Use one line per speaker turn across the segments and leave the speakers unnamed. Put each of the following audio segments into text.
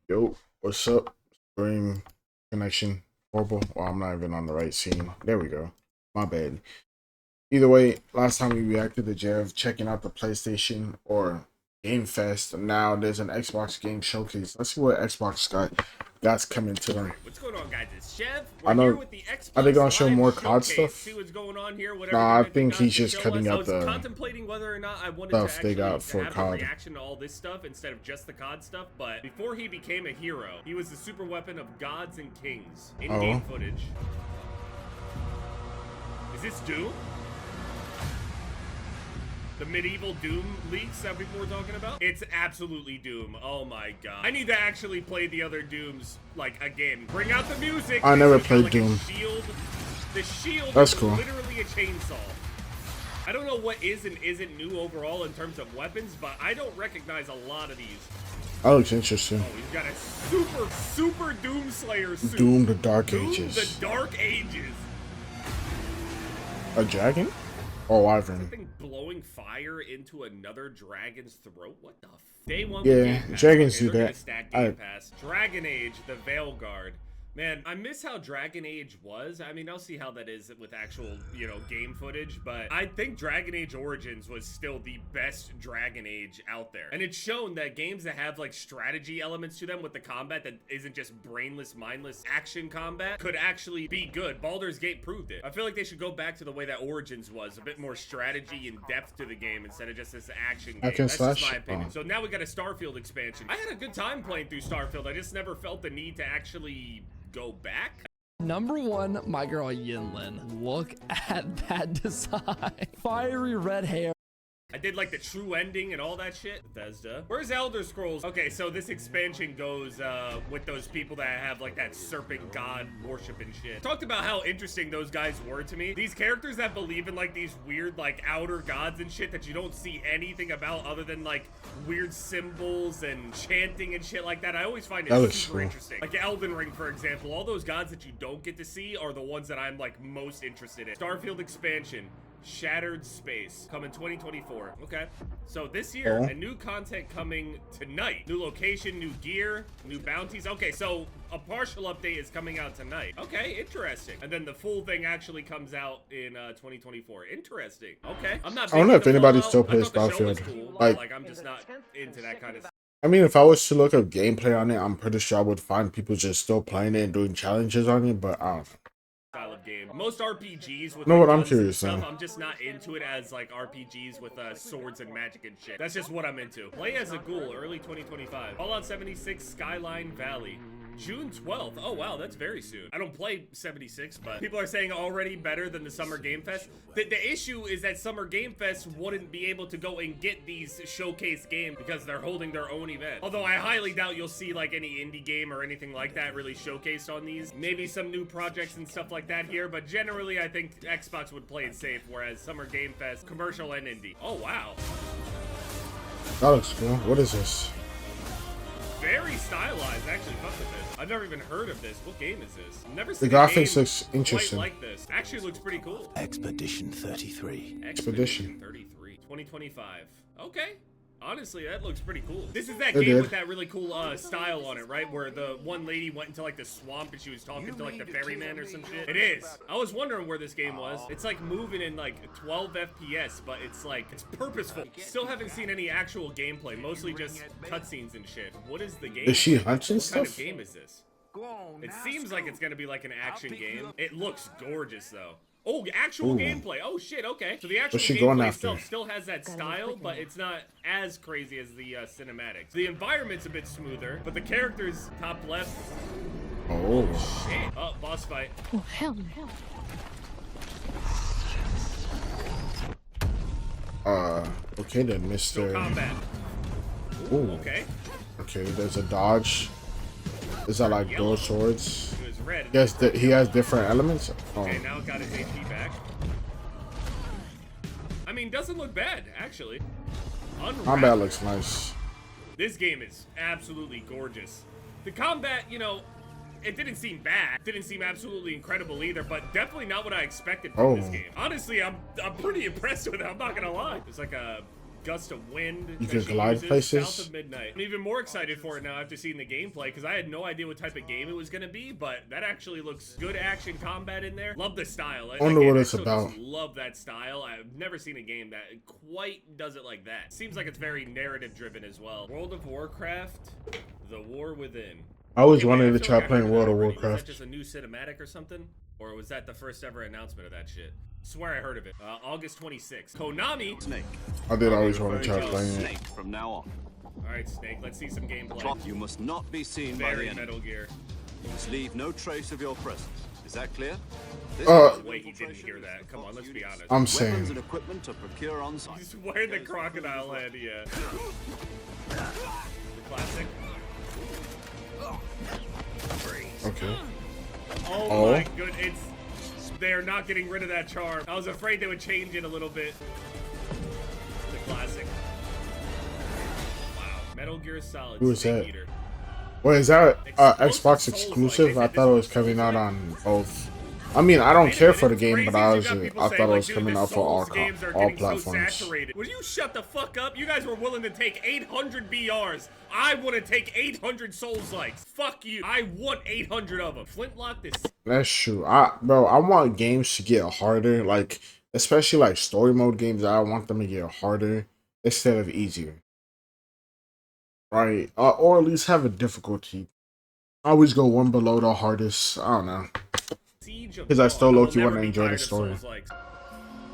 Yo, what's up? Stream connection horrible. Well, I'm not even on the right scene. There we go. My bad. Either way, last time we reacted to Jeff checking out the PlayStation or Game Fest. Now there's an Xbox game showcase. Let's see what Xbox got's coming to them.
What's going on, guys? It's Chev.
I
We're
know.
here with the Xbox
Are they gonna show
Live
more COD
Showcase.
stuff?
See what's going on here. Whatever
Nah, I
they're
think
got
he's
to
just
show
cutting
us.
out
I was
the
contemplating whether or not I wanted
stuff
to
they
actually
got for
have
COD.
a reaction to all this stuff instead of just the COD stuff. But before he became a hero, he was the super weapon of gods and kings. In-game footage. Is this Doom? The medieval Doom leaks that people were talking about? It's absolutely Doom. Oh my god. I need to actually play the other Dooms, like, again. Bring out the music.
I never played
like
Doom.
Shield. The shield
That's
is
cool.
literally a chainsaw. I don't know what is and isn't new overall in terms of weapons, but I don't recognize a lot of these.
That looks interesting.
Oh, he's got a super Doom Slayer suit.
Doom the Dark
Doom
Ages.
the Dark Ages.
A dragon? Oh, Wyvern.
Something blowing fire into another dragon's throat? What the f? Day one
Yeah,
with Game Pass.
dragons
Okay,
do
they're
that.
gonna stack Game Pass. Dragon Age, the Veil Guard. Man, I miss how Dragon Age was. I mean, I'll see how that is with actual, you know, game footage, but I think Dragon Age Origins was still the best Dragon Age out there. And it's shown that games that have, like, strategy elements to them with the combat that isn't just brainless, mindless action combat could actually be good. Baldur's Gate proved it. I feel like they should go back to the way that Origins was, a bit more strategy and depth to the game instead of just this action game. That's just my opinion. So now we got a Starfield expansion. I had a good time playing through Starfield. I just never felt the need to actually go back.
Number one, my girl Yinlin. Look at that design. Fiery red hair.
I did like the true ending and all that shit. Bethesda. Where's Elder Scrolls? Okay, so this expansion goes with those people that have like that serpent god worship and shit. Talked about how interesting those guys were to me. These characters that believe in like these weird like outer gods and shit that you don't see anything about other than like weird symbols and chanting and shit like that. I always find it super interesting. Like Elden Ring, for example. All those gods that you don't get to see are the ones that I'm like most interested in. Starfield expansion. Shattered Space coming 2024. Okay, so this year a new content coming tonight. New location, new gear, new bounties. Okay, so a partial update is coming out tonight. Okay, interesting. And then the full thing actually comes out in 2024. Interesting. Okay, I'm not.
I don't know if anybody still plays
Starfield.
Battlefield.
Cool, like I'm just not into that kind of stuff.
I mean, if I was to look up gameplay on it, I'm pretty sure I would find people just still playing it and doing challenges on it, but I don't know.
Style of game. Most RPGs with
know
like,
what I'm
guns and
curious
stuff,
on.
I'm just not into it as like RPGs with swords and magic and shit. That's just what I'm into. Play as a ghoul, early 2025. Fallout 76 Skyline Valley. June 12th. Oh wow, that's very soon. I don't play 76, but people are saying already better than the Summer Game Fest. The issue is that Summer Game Fest wouldn't be able to go and get these showcase games because they're holding their own event. Although I highly doubt you'll see like any indie game or anything like that really showcased on these. Maybe some new projects and stuff like that here, but generally I think Xbox would play it safe, whereas Summer Game Fest, commercial and indie. Oh wow.
That looks cool. What is this?
Very stylized. I actually fuck with this. I've never even heard of this. What game is this? Never
The
seen
graphics
a game
looks interesting.
quite like this. Actually looks pretty cool.
Expedition 33.
Expedition 33. 2025. Okay. Honestly, that looks pretty cool. This is that
It
game
did.
with that really cool style on it, right? Where the one lady went into like the swamp and she was talking to like the ferryman or some shit. It is. I was wondering where this game was. It's like moving in like 12 FPS, but it's like, it's purposeful. Still haven't seen any actual gameplay, mostly just cutscenes and shit. What is the game?
Is she hunting
What kind
stuff?
of game is this? It seems like it's gonna be like an action game. It looks gorgeous though. Oh, actual gameplay. Oh shit, okay. So the actual
she going
gameplay
after?
itself still has that style, but it's not as crazy as the cinematics. The environment's a bit smoother, but the characters, top left,
Oh.
shit. Oh, boss fight.
Oh, hell no.
Okay then, Mr.
Combat.
Ooh.
Okay.
Okay, there's a dodge. Is that like dual swords?
It was red.
Yes, he has different elements. Oh,
Okay, now got his HP back. I mean, doesn't look bad, actually.
combat looks nice.
This game is absolutely gorgeous. The combat, you know, it didn't seem bad. Didn't seem absolutely incredible either, but definitely not what I expected from this game. Honestly, I'm pretty impressed with it. I'm not gonna lie. There's like a gust of wind.
You
that
can
she
glide
uses
places.
South of Midnight. I'm even more excited for it now after seeing the gameplay because I had no idea what type of game it was gonna be, but that actually looks good action combat in there. Love the style.
I wonder what it's
still
about.
just love that style. I've never seen a game that quite does it like that. Seems like it's very narrative driven as well. World of Warcraft, The War Within.
I always
Okay, wait,
wanted
I
to
feel
try
like I
playing
heard
World
that
of
already. Was
Warcraft.
that just a new cinematic or something? Or was that the first ever announcement of that shit? Swear I heard of it. August 26th. Konami.
Snake.
I did always want to try playing it.
Snake from now on.
All right, Snake. Let's see some gameplay.
You must not be seen by the
Very
enemy.
Metal Gear.
You must leave no trace of your presence. Is that clear? This
Wait, you didn't hear that. Come on, let's be honest.
I'm
Weapons and
saying.
equipment to procure on site.
He's wearing the crocodile head, yeah. The classic.
Okay.
Oh my good, they're not getting rid of that charm. I was afraid they would change it a little bit. The classic. Wow. Metal Gear Solid.
Who is
Snake
that?
Eater.
Wait, is that
Exclusive
Xbox
Souls-like.
exclusive?
They
I
said
thought it
this
was
was
coming out
Souls-like.
on both. I mean, I don't
Wait a
care
minute,
for the
it's
game,
crazy
but I
you
was
got people
I
saying,
thought it
like,
was
dude,
coming
the
out for
Souls games are
all
getting so
platforms.
saturated. Will you shut the fuck up? You guys were willing to take 800 BRs. I want to take 800 Souls likes. Fuck you. I want 800 of them. Flintlock this.
That's true. Bro, I want games to get harder, like especially like story mode games. I want them to get harder instead of easier, right? Or at least have a difficulty. I always go one below the hardest. I don't know. Because I still low-key want to enjoy the story.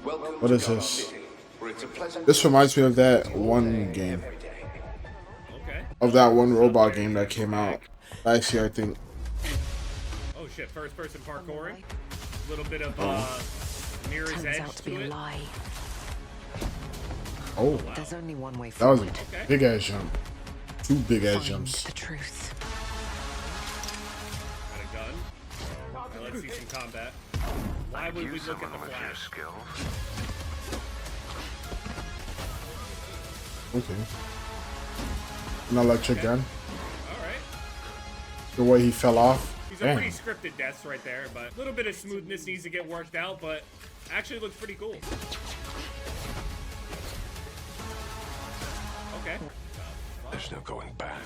What is this? This reminds me of that one game.
Okay.
Of that one robot game that came out last year, I think.
Oh shit, first person parkouring. A little bit of Mirror's
Turns
Edge
out to be
to
a
it.
lie.
Oh,
There's only one way
that was
forward.
a big ass jump. Two big ass
Find
jumps.
the truth.
Got a gun. Now let's see some combat. Why would we look at the flash?
Okay. An electric gun.
Alright.
The way he fell off.
These are
Damn.
pretty scripted deaths right there, but a little bit of smoothness needs to get worked out, but actually looks pretty cool. Okay.
There's no going back.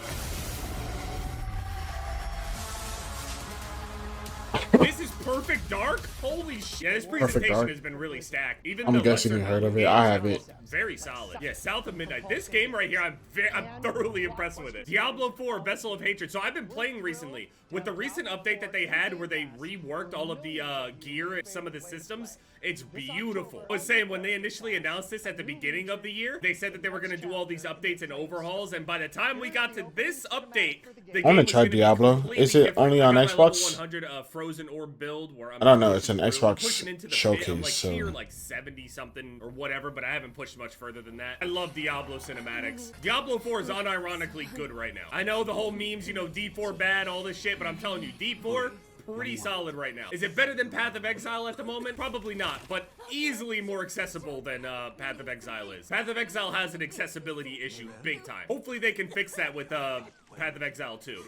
This is Perfect Dark? Holy shit. Yeah, this presentation
Dark.
has been really stacked. Even
I'm
the
guessing
lesser
you heard of
known
it. I
games
have it.
look very solid. Yeah, South of Midnight. This game right here, I'm thoroughly impressed with it. Diablo 4, Vessel of Hatred. So I've been playing recently. With the recent update that they had where they reworked all of the gear and some of the systems, it's beautiful. I was saying when they initially announced this at the beginning of the year, they said that they were going to do all these updates and overhauls, and by the time we got to this update, the game
wanna
was
try
gonna be
Diablo.
completely
Is it
different.
only
I
on
got my level
Xbox?
100 Frozen Orb build where I'm
I don't know, it's an
pushing through,
Xbox
pushing into the
showcase,
pit. I'm like
so-
tier like 70 something or whatever, but I haven't pushed much further than that. I love Diablo cinematics. Diablo 4 is unironically good right now. I know the whole memes, you know, D4 bad, all this shit, but I'm telling you, D4 pretty solid right now. Is it better than Path of Exile at the moment? Probably not, but easily more accessible than Path of Exile is. Path of Exile has an accessibility issue, big time. Hopefully they can fix that with Path of Exile 2.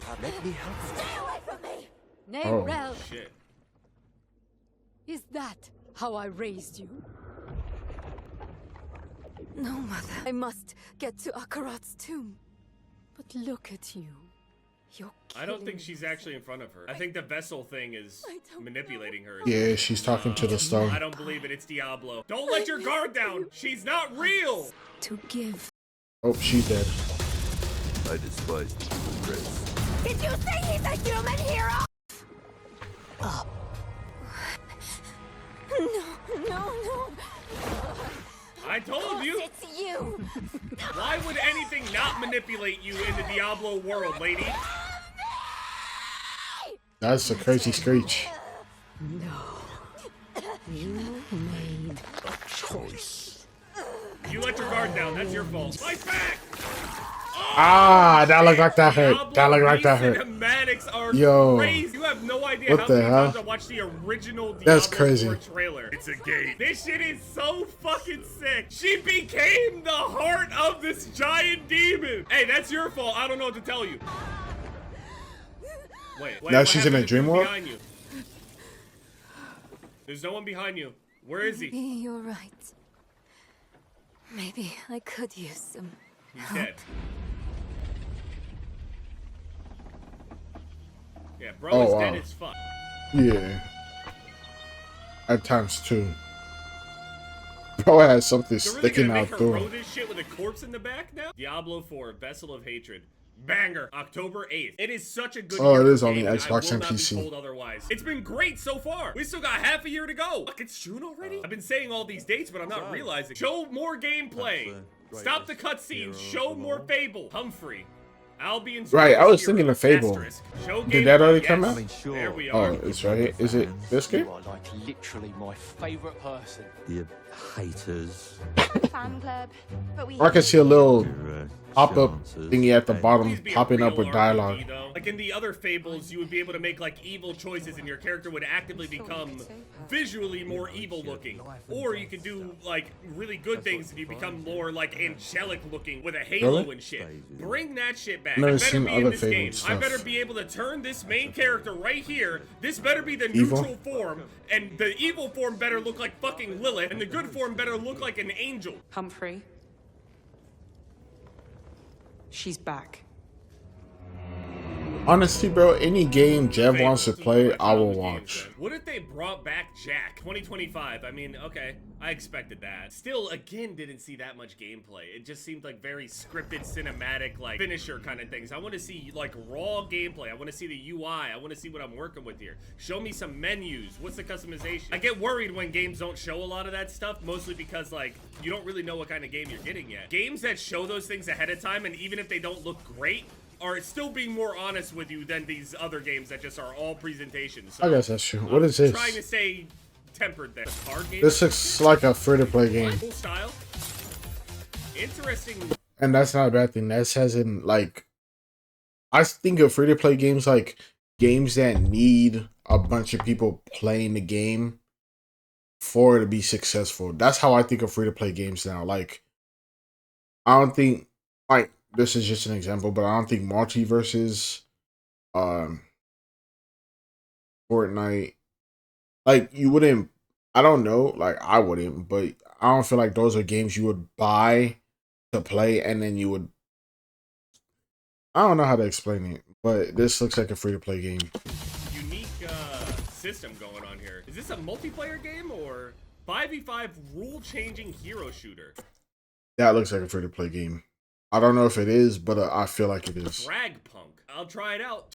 Narel,
Shit.
is that how I raised you? No, Mother. I must get to Akarat's tomb. But look at you. You're
I don't think
killing
she's
me.
actually in front of her. I think the vessel thing is
I don't
manipulating her.
Yeah, she's talking to the stone.
I don't believe it. It's Diablo. Don't let your guard down. She's not real.
To give.
Oh, she's dead.
I despise Chris.
Did you say he's a human hero? Oh. No.
I told you.
It's you.
Why would anything not manipulate you in the Diablo world, lady?
That's a crazy screech.
You made a choice.
You let your guard down. That's your fault. Fight back.
Ah, that looked like that hurt. That looked like that hurt.
Cinematics are
Yo.
crazy. You have no idea
What
how
the
many
hell?
times I watched the original Diablo
That's crazy.
4 trailer. It's a gate. This shit is so fucking sick. She became the heart of this giant demon. Hey, that's your fault. I don't know what to tell you. Wait.
Now
what
she's in a
happened to
dream
dude
world?
behind you? There's no one behind you. Where is he?
You're right. Maybe I could use some.
He's dead. Yeah, bro
Oh,
is
wow.
dead as fuck.
Yeah. At times too. Bro has something
They're really
sticking
gonna
out
make her
through
row
him.
this shit with a corpse in the back now? Diablo 4, Vessel of Hatred. Banger. October 8th. It is such a good
Oh,
year
it
for
is on the
gaming,
Xbox
I will
and
not
PC.
be told otherwise. It's been great so far. We still got half a year to go. Fuck, it's June already? I've been saying all these dates, but I'm not realizing. Show more gameplay. Stop the cutscenes. Show more Fable. Humphrey. Albion's
Right, I was
hero.
thinking of Fable.
Asterisk. Show
Did that
gameplay.
already come
Yes.
out?
I mean, sure.
There we
Oh,
are.
it's right. Is it this game?
You are like literally my favorite person.
You haters.
Fan club, but we
I can see a little
Your,
pop-up
chances.
thingy at the
Hey,
bottom
Please be a
popping up
real
with dialogue.
RPG, though. Like in the other Fables, you would be able to make like evil choices and your character would actively become visually more evil looking. Or you could do like really good things and you become more like angelic looking with a halo
Really?
and shit. Bring that shit back.
Never
I better
seen
be in
other
this
Fable
game. I
stuff.
better be able to turn this main character right here. This better be the
Evil?
neutral form. And the evil form better look like fucking Lilith. And the good form better look like an angel.
Humphrey. She's back.
Honestly, bro, any game Jeff
Fable.
wants to
This is
play,
my
I will
childhood game,
watch.
son. What if they brought back Jack 2025? I mean, okay, I expected that. Still, again, didn't see that much gameplay. It just seemed like very scripted, cinematic, like finisher kind of things. I want to see like raw gameplay. I want to see the UI. I want to see what I'm working with here. Show me some menus. What's the customization? I get worried when games don't show a lot of that stuff, mostly because like you don't really know what kind of game you're getting yet. Games that show those things ahead of time, and even if they don't look great, are still being more honest with you than these other games that just are all presentations. So
I guess that's true. What is this?
trying to stay tempered there. Card game.
This looks like a free-to-play game.
Cool style. Interesting.
And that's not a bad thing. That says in like, I think of free-to-play games like games that need a bunch of people playing the game for it to be successful. That's how I think of free-to-play games now. Like, I don't think, like, this is just an example, but I don't think multiverses, Fortnite, like, you wouldn't, I don't know, like, I wouldn't, but I don't feel like those are games you would buy to play and then you would, I don't know how to explain it, but this looks like a free-to-play game.
Unique system going on here. Is this a multiplayer game or 5v5 rule-changing hero shooter?
That looks like a free-to-play game. I don't know if it is, but I feel like it is.
Drag Punk. I'll try it out.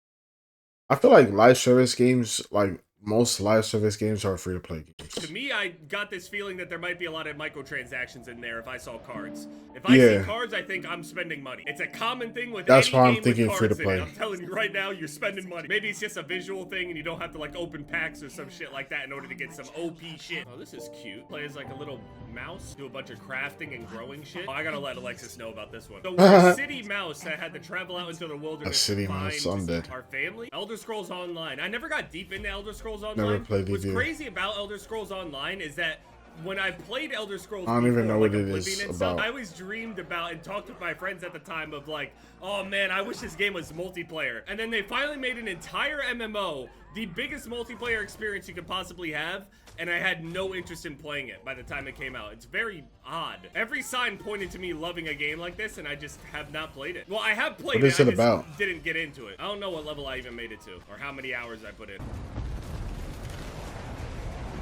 I feel like live service games, like most live service games, are free-to-play games.
To me, I got this feeling that there might be a lot of microtransactions in there if I saw cards. If I
Yeah.
see cards, I think I'm spending money. It's a common thing with
That's
any
why I'm
game with
thinking
cards
free-to-play.
in it. I'm telling you right now, you're spending money. Maybe it's just a visual thing and you don't have to like open packs or some shit like that in order to get some OP shit. Oh, this is cute. Play as like a little mouse, do a bunch of crafting and growing shit. Oh, I gotta let Alexis know about this one. So we're a city mouse that had to travel out into the wilderness.
A city
to
mouse,
find
I'm dead.
our family. Elder Scrolls Online. I never got deep into Elder Scrolls Online.
Never played
What's
either.
crazy about Elder Scrolls Online is that when I played Elder Scrolls
I don't even
before,
know what
like
it is
Oblivion and stuff,
about.
I always dreamed about and talked with my friends at the time of like, oh man, I wish this game was multiplayer. And then they finally made an entire MMO, the biggest multiplayer experience you could possibly have, and I had no interest in playing it by the time it came out. It's very odd. Every sign pointed to me loving a game like this, and I just have not played it. Well, I have played
What is
it,
it
I just
about?
didn't get into it. I don't know what level I even made it to, or how many hours I put in.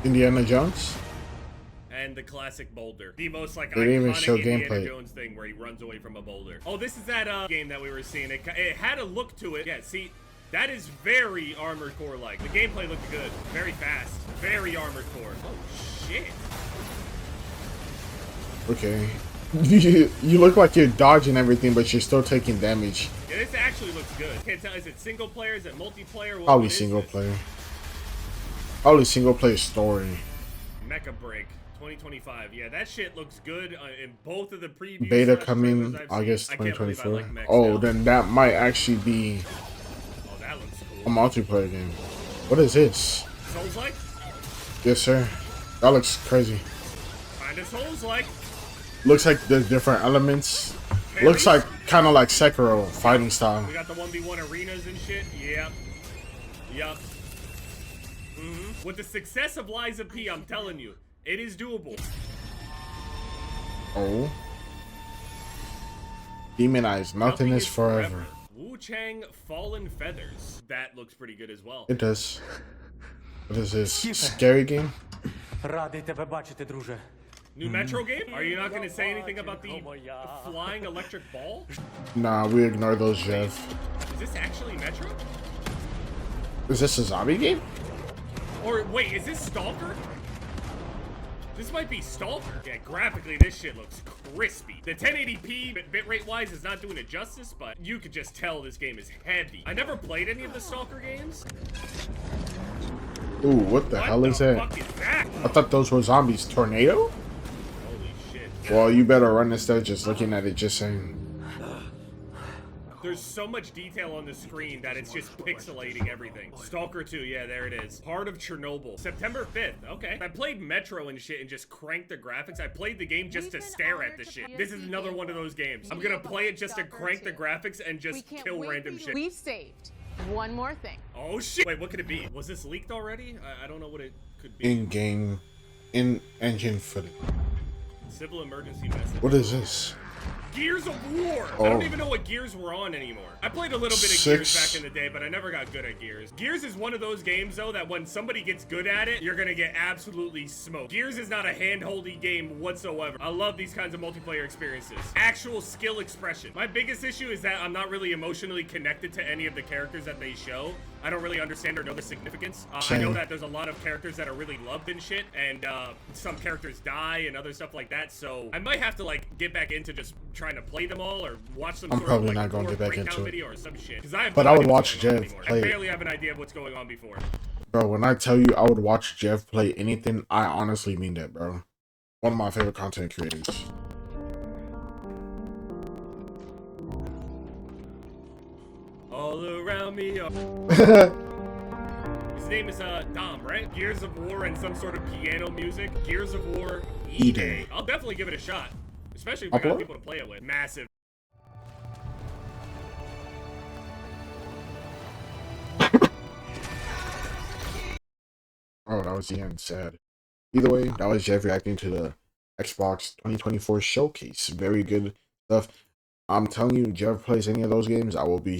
Indiana Jones?
And the classic boulder. The most like
They didn't even
iconic
show
Indiana
gameplay.
Jones thing where he runs away from a boulder. Oh, this is that game that we were seeing. It had a look to it. Yeah, see, that is very Armored Core like. The gameplay looked good. Very fast. Very Armored Core. Oh shit.
Okay. You look like you're dodging everything, but you're still taking damage.
Yeah, this actually looks good. Can't tell, is it single player? Is it multiplayer? What
Probably
is
single
this?
player. Probably single player story.
Mecha Break 2025. Yeah, that shit looks good in both of the previews.
Beta
slash
coming
trailers I've
August
seen. I can't believe I
2024.
like mechs
Oh,
now.
then that might actually be
Oh, that looks
a
cool.
multiplayer game. What is this?
Souls like?
Yes, sir. That looks crazy.
Kinda Souls like.
Looks like there's different elements. Looks like kind of like Sekiro fighting style.
We got the 1v1 arenas and shit. Yep. Yep. With the success of Lies of P, I'm telling you, it is doable.
Oh. Demonize. Nothing is forever.
Wu Chang Fallen Feathers. That looks pretty good as well.
It does. What is this? Scary game?
Радий тебе бачити, друже.
New Metro game? Are you not going to say anything about the flying electric ball?
Nah, we ignore those, Jeff.
Is this actually Metro?
Is this a zombie game?
Or wait, is this Stalker? This might be Stalker. Yeah, graphically this shit looks crispy. The 1080p bitrate wise is not doing it justice, but you could just tell this game is heavy. I never played any of the Stalker games.
Ooh, what the hell is that?
What the fuck is that?
I thought those were zombies. Tornado?
Holy shit.
Well, you better run instead of just looking at it, just saying.
There's so much detail on the screen that it's just pixelating everything. Stalker 2, yeah, there it is. Heart of Chernobyl. September 5th, okay. I played Metro and shit and just cranked the graphics. I played the game just to stare at the shit. This is another one of those games. I'm gonna play it just to crank the graphics and just kill random shit.
We've saved one more thing.
Oh shit. Wait, what could it be? Was this leaked already? I don't know what it could be.
In-game, in-engine footage.
Civil emergency message.
What is this?
Gears of War! I don't even know what Gears were on anymore. I played a little bit of Gears back in the day, but I never got good at Gears. Gears is one of those games, though, that when somebody gets good at it, you're gonna get absolutely smoked. Gears is not a hand-holdy game whatsoever. I love these kinds of multiplayer experiences. Actual skill expression. My biggest issue is that I'm not really emotionally connected to any of the characters that they show. I don't really understand or know the significance. I know that there's a lot of characters that are really loved and shit, and some characters die and other stuff like that, so I might have to, like, get back into just trying to play them all or watch some
I'm
sort
probably
of, like,
not going to get back into
video
it.
or some shit. I
but I would watch Jeff play.
I barely have an idea of what's going on before.
Bro, when I tell you I would watch Jeff play anything, I honestly mean that, bro. One of my favorite content creators.
All around me. His name is Dom, right? Gears of War and some sort of piano music. Gears of War E-Day. I'll definitely give it a shot. Especially if I got people to play it with. Massive.
Oh, that was the end. Sad. Either way, that was Jeff reacting to the Xbox 2024 showcase. Very good stuff. I'm telling you, Jeff plays any of those games, I will be